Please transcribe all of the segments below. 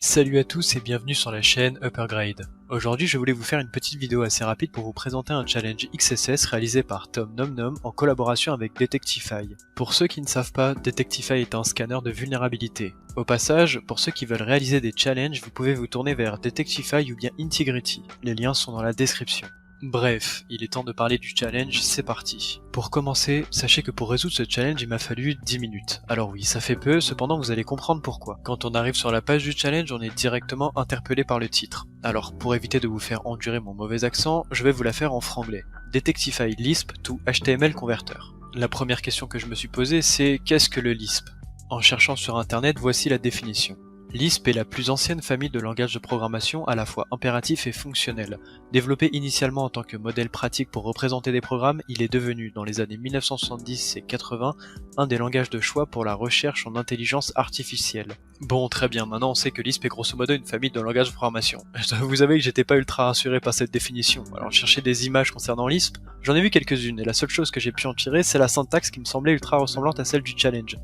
Salut à tous et bienvenue sur la chaîne Uppergrade. Aujourd'hui je voulais vous faire une petite vidéo assez rapide pour vous présenter un challenge XSS réalisé par Tom Nom Nom en collaboration avec Detectify. Pour ceux qui ne savent pas, Detectify est un scanner de vulnérabilité. Au passage, pour ceux qui veulent réaliser des challenges, vous pouvez vous tourner vers Detectify ou bien Integrity. Les liens sont dans la description. Bref, il est temps de parler du challenge, c'est parti. Pour commencer, sachez que pour résoudre ce challenge, il m'a fallu 10 minutes. Alors oui, ça fait peu, cependant vous allez comprendre pourquoi. Quand on arrive sur la page du challenge, on est directement interpellé par le titre. Alors pour éviter de vous faire endurer mon mauvais accent, je vais vous la faire en franglais. Detectify Lisp to HTML Converter. La première question que je me suis posée, c'est qu'est-ce que le Lisp? En cherchant sur internet, voici la définition. Lisp est la plus ancienne famille de langages de programmation à la fois impératif et fonctionnel. Développé initialement en tant que modèle pratique pour représenter des programmes, il est devenu, dans les années 1970 et 80, un des langages de choix pour la recherche en intelligence artificielle. Bon, très bien, maintenant on sait que Lisp est grosso modo une famille de langages de programmation. Vous savez que j'étais pas ultra rassuré par cette définition, alors je cherchais des images concernant Lisp, j'en ai vu quelques-unes, et la seule chose que j'ai pu en tirer, c'est la syntaxe qui me semblait ultra ressemblante à celle du challenge.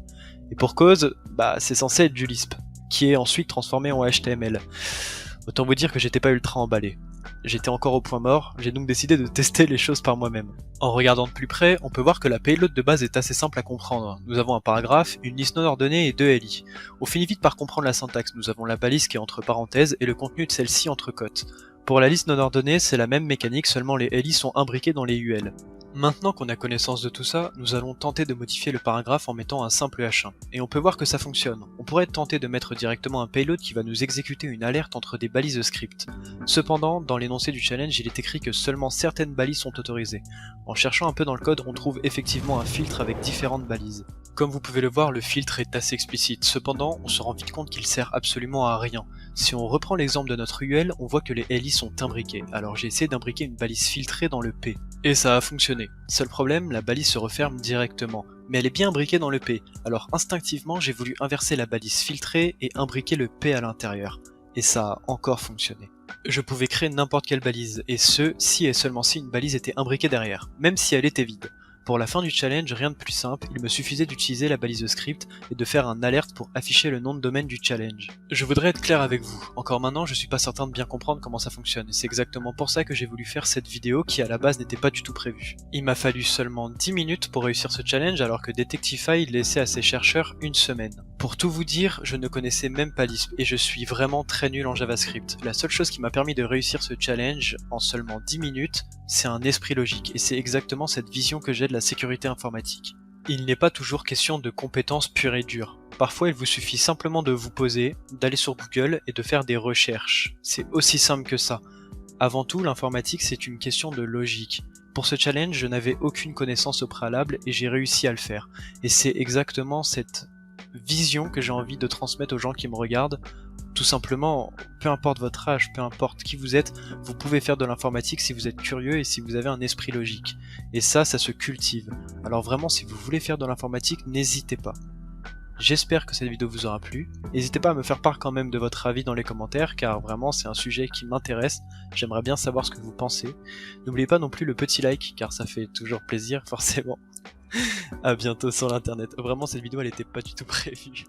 Et pour cause, c'est censé être du Lisp, qui est ensuite transformé en HTML. Autant vous dire que j'étais pas ultra emballé. J'étais encore au point mort, j'ai donc décidé de tester les choses par moi-même. En regardant de plus près, on peut voir que la payload de base est assez simple à comprendre. Nous avons un paragraphe, une liste non ordonnée et deux LI. On finit vite par comprendre la syntaxe, nous avons la balise qui est entre parenthèses et le contenu de celle-ci entre cotes. Pour la liste non ordonnée, c'est la même mécanique, seulement les LI sont imbriqués dans les UL. Maintenant qu'on a connaissance de tout ça, nous allons tenter de modifier le paragraphe en mettant un simple H1. Et on peut voir que ça fonctionne. On pourrait tenter de mettre directement un payload qui va nous exécuter une alerte entre des balises script. Cependant, dans l'énoncé du challenge, il est écrit que seulement certaines balises sont autorisées. En cherchant un peu dans le code, on trouve effectivement un filtre avec différentes balises. Comme vous pouvez le voir, le filtre est assez explicite. Cependant, on se rend vite compte qu'il sert absolument à rien. Si on reprend l'exemple de notre UL, on voit que les LI sont imbriqués. Alors j'ai essayé d'imbriquer une balise filtrée dans le P. Et ça a fonctionné. Seul problème, la balise se referme directement. Mais elle est bien imbriquée dans le P. Alors instinctivement, j'ai voulu inverser la balise filtrée et imbriquer le P à l'intérieur. Et ça a encore fonctionné. Je pouvais créer n'importe quelle balise, et ce, si et seulement si une balise était imbriquée derrière, même si elle était vide. Pour la fin du challenge, rien de plus simple, il me suffisait d'utiliser la balise script et de faire un alerte pour afficher le nom de domaine du challenge. Je voudrais être clair avec vous, encore maintenant je suis pas certain de bien comprendre comment ça fonctionne, et c'est exactement pour ça que j'ai voulu faire cette vidéo qui à la base n'était pas du tout prévue. Il m'a fallu seulement 10 minutes pour réussir ce challenge alors que Detectify laissait à ses chercheurs une semaine. Pour tout vous dire, je ne connaissais même pas Lisp et je suis vraiment très nul en JavaScript. La seule chose qui m'a permis de réussir ce challenge en seulement 10 minutes, c'est un esprit logique et c'est exactement cette vision que j'ai de la sécurité informatique. Il n'est pas toujours question de compétences pures et dures. Parfois il vous suffit simplement de vous poser, d'aller sur Google et de faire des recherches. C'est aussi simple que ça. Avant tout, l'informatique c'est une question de logique. Pour ce challenge, je n'avais aucune connaissance au préalable et j'ai réussi à le faire. Et c'est exactement cette vision que j'ai envie de transmettre aux gens qui me regardent. Tout simplement, peu importe votre âge, peu importe qui vous êtes, vous pouvez faire de l'informatique si vous êtes curieux et si vous avez un esprit logique. Et ça se cultive. Alors vraiment, si vous voulez faire de l'informatique, n'hésitez pas. J'espère que cette vidéo vous aura plu. N'hésitez pas à me faire part quand même de votre avis dans les commentaires, car vraiment c'est un sujet qui m'intéresse. J'aimerais bien savoir ce que vous pensez. N'oubliez pas non plus le petit like, car ça fait toujours plaisir, forcément. À bientôt sur l'internet. Vraiment, cette vidéo elle était pas du tout prévue.